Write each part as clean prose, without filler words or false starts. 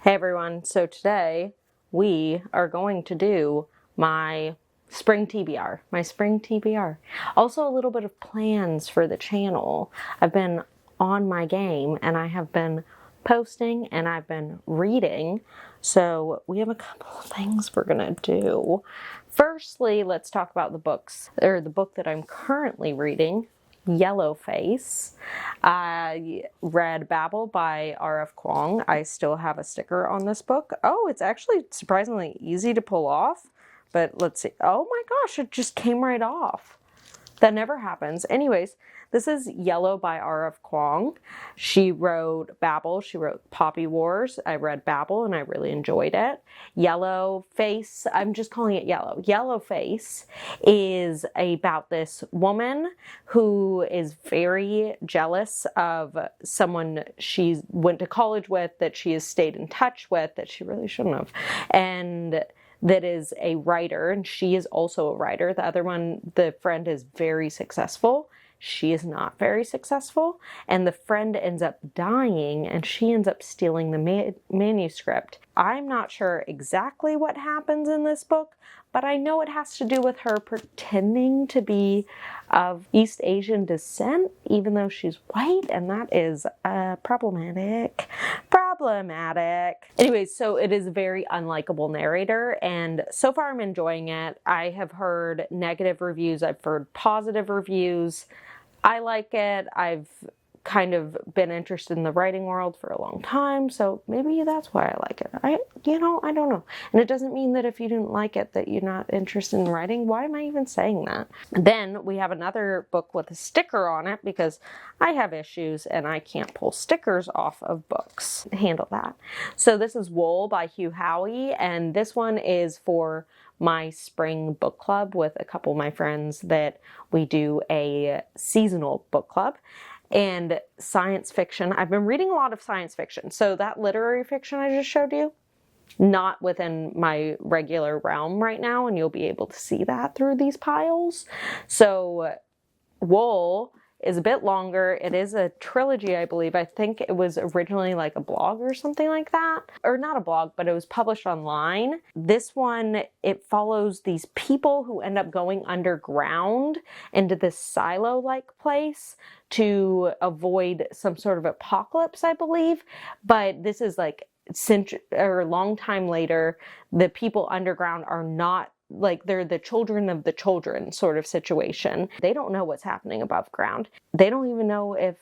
Hey everyone, so today we are going to do my Spring TBR. Also a little bit of plans for the channel. I've been on my game and I have been posting and I've been reading. So we have a couple of things we're gonna do. Firstly, let's talk about the book that I'm currently reading, Yellowface. I read Babel by RF Kuang. I still have a sticker on this book. Oh, it's actually surprisingly easy to pull off, but let's see. Oh my gosh, it just came right off. That never happens. Anyways, this is Yellow by R.F. Kuang. She wrote Babel. She wrote Poppy Wars. I read Babel and I really enjoyed it. Yellowface, I'm just calling it Yellow. Yellowface is about this woman who is very jealous of someone she went to college with, that she has stayed in touch with, that she really shouldn't have. And that is a writer, and she is also a writer. The other one, the friend, is very successful. She is not very successful, and the friend ends up dying, and she ends up stealing the manuscript. I'm not sure exactly what happens in this book, but I know it has to do with her pretending to be of East Asian descent, even though she's white, and that is problematic. Anyways, so it is a very unlikable narrator, and so far I'm enjoying it. I have heard negative reviews, I've heard positive reviews. I like it. I've kind of been interested in the writing world for a long time, so maybe that's why I like it. I don't know. And it doesn't mean that if you didn't like it that you're not interested in writing. Why am I even saying that? Then we have another book with a sticker on it because I have issues and I can't pull stickers off of books. Handle that. So this is Wool by Howey, and this one is for my spring book club with a couple of my friends that we do a seasonal book club. And science fiction. I've been reading a lot of science fiction. So that literary fiction I just showed you, not within my regular realm right now, and you'll be able to see that through these piles. So Wool is a bit longer. It is a trilogy, I believe. I think it was originally like a blog or something like that. Or not a blog, but it was published online. This one, it follows these people who end up going underground into this silo-like place to avoid some sort of apocalypse, I believe. But this is like a long time later. The people underground are not, like, they're the children of the children sort of situation. They don't know what's happening above ground. They don't even know if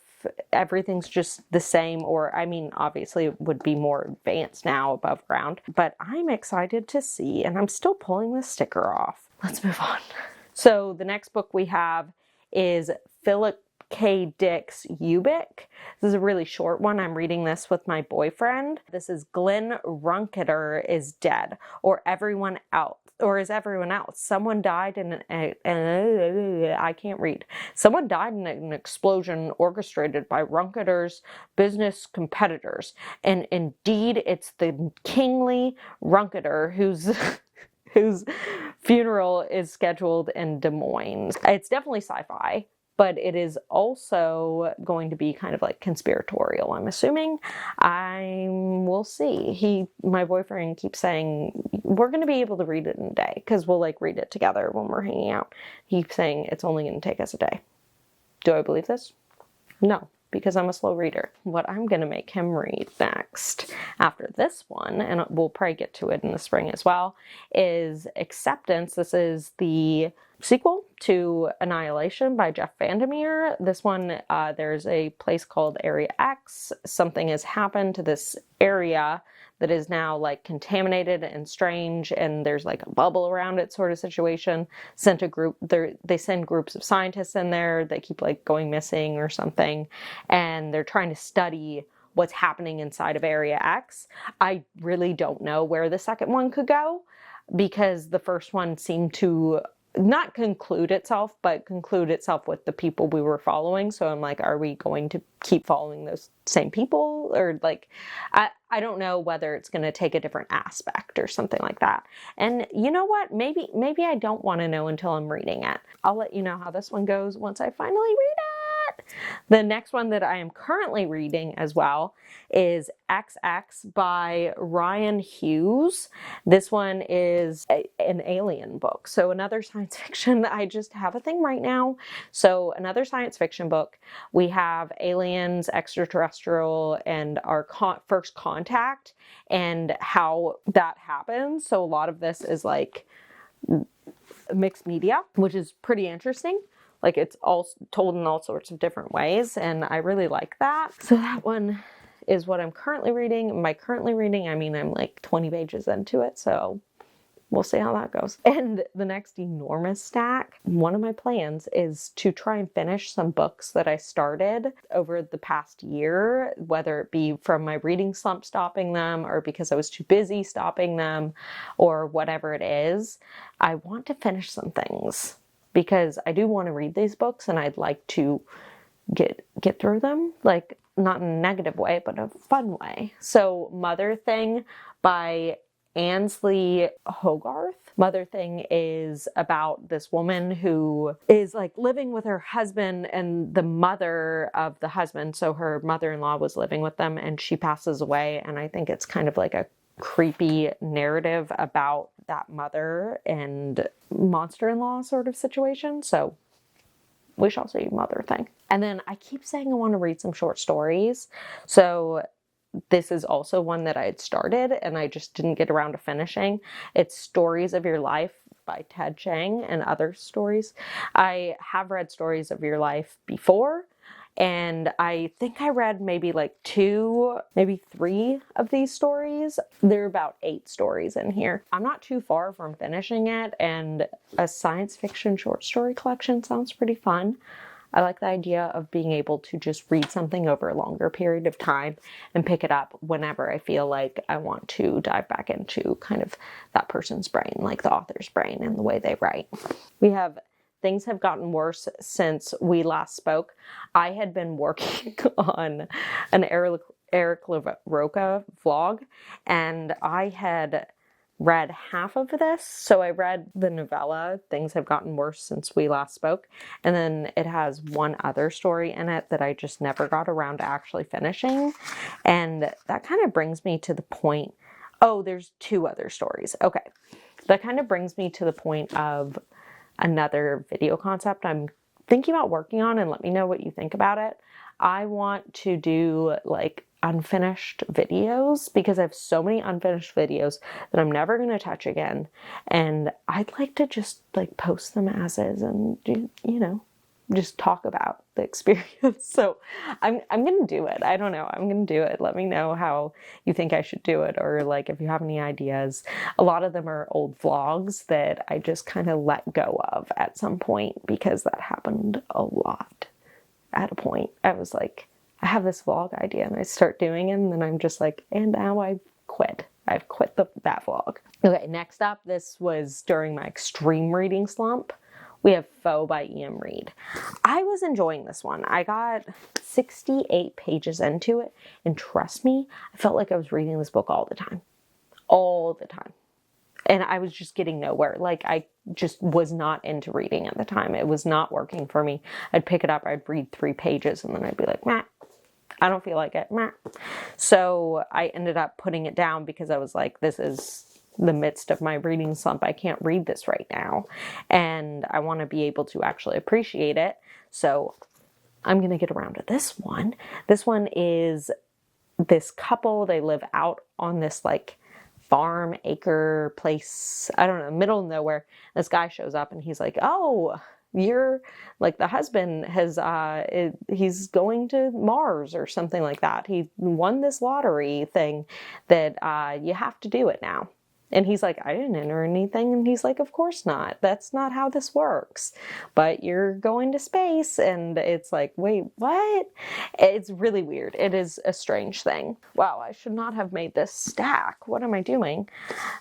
everything's just the same, or, I mean, obviously it would be more advanced now above ground, but I'm excited to see, and I'm still pulling the sticker off. Let's move on. So the next book we have is Philip K. Dick's Ubik. This is a really short one. I'm reading this with my boyfriend. This is Glenn Runketer is dead, or everyone else. Or is everyone else? Someone died in I can't read. Someone died in an explosion orchestrated by Runketer's business competitors. And indeed, it's the kingly Runketer whose funeral is scheduled in Des Moines. It's definitely sci-fi, but it is also going to be kind of like conspiratorial, I'm assuming. We'll see. My boyfriend keeps saying, we're going to be able to read it in a day, because we'll like read it together when we're hanging out. He keeps saying it's only going to take us a day. Do I believe this? No, because I'm a slow reader. What I'm going to make him read next after this one, and we'll probably get to it in the spring as well, is Acceptance. This is the sequel to Annihilation by Jeff VanderMeer. This one, there's a place called Area X. Something has happened to this area that is now like contaminated and strange, and there's like a bubble around it sort of situation. They send groups of scientists in there. They keep like going missing or something, and they're trying to study what's happening inside of Area X. I really don't know where the second one could go, because the first one seemed to not conclude itself, but conclude itself with the people we were following. So I'm like, are we going to keep following those same people? Or like, I don't know whether it's going to take a different aspect or something like that. And you know what? Maybe I don't want to know until I'm reading it. I'll let you know how this one goes once I finally read it. The next one that I am currently reading as well is XX by Rian Hughes. This one is an alien book. So another science fiction. I just have a thing right now. So another science fiction book. We have aliens, extraterrestrial, and our first contact and how that happens. So a lot of this is like mixed media, which is pretty interesting. Like it's all told in all sorts of different ways, and I really like that. So that one is what I'm currently reading. By currently reading, I mean I'm like 20 pages into it, so we'll see how that goes. And the next enormous stack, one of my plans is to try and finish some books that I started over the past year, whether it be from my reading slump stopping them or because I was too busy stopping them or whatever it is. I want to finish some things because I do want to read these books and I'd like to get through them, like not in a negative way, but a fun way. So Motherthing by Ainslie Hogarth. Motherthing is about this woman who is like living with her husband and the mother of the husband. So her mother-in-law was living with them and she passes away. And I think it's kind of like a creepy narrative about that mother and monster-in-law sort of situation. So we shall see. Motherthing. And then I keep saying I want to read some short stories. So this is also one that I had started and I just didn't get around to finishing. It's Stories of Your Life by Ted Chiang and other stories. I have read Stories of Your Life before, and I think I read maybe like 2, maybe 3 of these stories. There are about 8 stories in here. I'm not too far from finishing it, and a science fiction short story collection sounds pretty fun. I like the idea of being able to just read something over a longer period of time and pick it up whenever I feel like I want to dive back into kind of that person's brain, like the author's brain and the way they write. We have Things Have Gotten Worse Since We Last Spoke. I had been working on an Eric LaRocca vlog, and I had read half of this. So I read the novella, Things Have Gotten Worse Since We Last Spoke, and then it has one other story in it that I just never got around to actually finishing. And that kind of brings me to the point, oh, there's 2 other stories. Okay. That kind of brings me to the point of another video concept I'm thinking about working on, and let me know what you think about it. I want to do like unfinished videos because I have so many unfinished videos that I'm never going to touch again. And I'd like to just like post them as is and do, you know, just talk about the experience. So I'm going to do it. I don't know. I'm going to do it. Let me know how you think I should do it, or like if you have any ideas. A lot of them are old vlogs that I just kind of let go of at some point because that happened a lot. At a point, I was like, I have this vlog idea, and I start doing it, and then I'm just like, and now I've quit. I've quit that vlog. Okay, next up, this was during my extreme reading slump. We have Foe by Iain Reid. I was enjoying this one. I got 68 pages into it, and trust me, I felt like I was reading this book all the time. All the time. And I was just getting nowhere. Like, I just was not into reading at the time. It was not working for me. I'd pick it up, I'd read 3 pages, and then I'd be like, meh, I don't feel like it, meh. So I ended up putting it down because I was like, this is the midst of my reading slump. I can't read this right now. And I want to be able to actually appreciate it. So I'm going to get around to this one. This one is this couple. They live out on this like farm acre place, I don't know, middle of nowhere. This guy shows up and he's like, oh, you're like, the husband has he's going to Mars or something like that. He won this lottery thing that you have to do it now. And he's like, I didn't enter anything. And he's like, of course not. That's not how this works. But you're going to space. And it's like, wait, what? It's really weird. It is a strange thing. Wow, I should not have made this stack. What am I doing?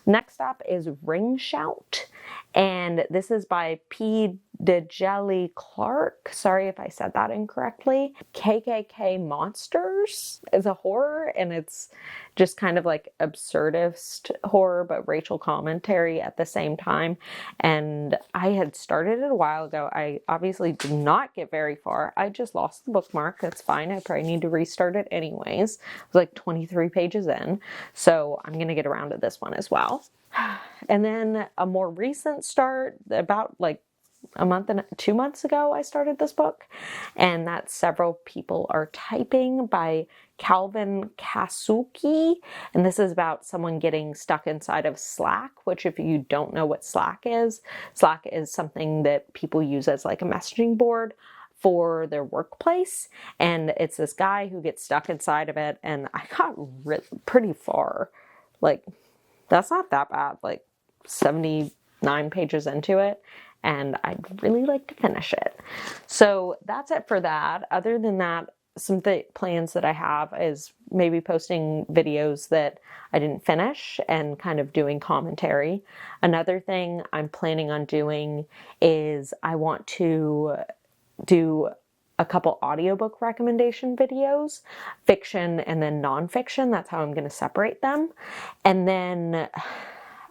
Next up is Ring Shout. And this is by Djeli Clark. Sorry if I said that incorrectly. KKK Monsters is a horror, and it's just kind of like absurdist horror, but racial commentary at the same time. And I had started it a while ago. I obviously did not get very far. I just lost the bookmark. That's fine. I probably need to restart it anyways. It was like 23 pages in. So I'm going to get around to this one as well. And then a more recent start, about like a month and 2 months ago, I started this book, and that's Several People Are Typing by Calvin Kasulke. And this is about someone getting stuck inside of Slack, which, if you don't know what Slack is something that people use as like a messaging board for their workplace. And it's this guy who gets stuck inside of it, and I got pretty far. Like, that's not that bad, like 79 pages into it, and I'd really like to finish it. So that's it for that. Other than that, some plans that I have is maybe posting videos that I didn't finish and kind of doing commentary. Another thing I'm planning on doing is I want to do a couple audiobook recommendation videos, fiction and then nonfiction. That's how I'm going to separate them. And then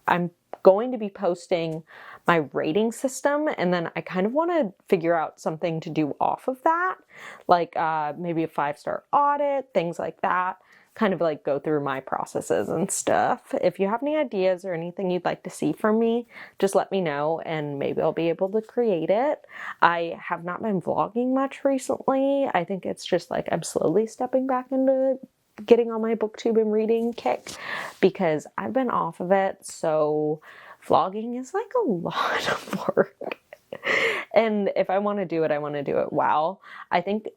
I'm going to be posting my rating system, and then I kind of want to figure out something to do off of that, like maybe a 5-star audit, things like that. Kind of like go through my processes and stuff. If you have any ideas or anything you'd like to see from me, just let me know and maybe I'll be able to create it. I have not been vlogging much recently. I think it's just like I'm slowly stepping back into getting on my booktube and reading kick because I've been off of it. So vlogging is like a lot of work. And if I want to do it, I want to do it well. I think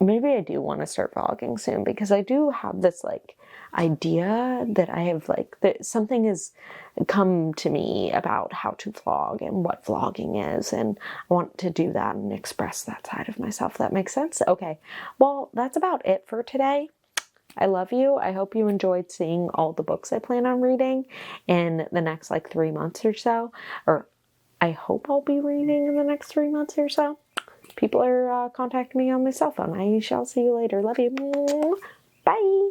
maybe I do want to start vlogging soon because I do have this like idea that I have like that something has come to me about how to vlog and what vlogging is, and I want to do that and express that side of myself. That makes sense? Okay. Well, that's about it for today. I love you. I hope you enjoyed seeing all the books I plan on reading in the next like 3 months or so, or I hope I'll be reading in the next 3 months or so. People are contacting me on my cell phone. I shall see you later. Love you. Bye.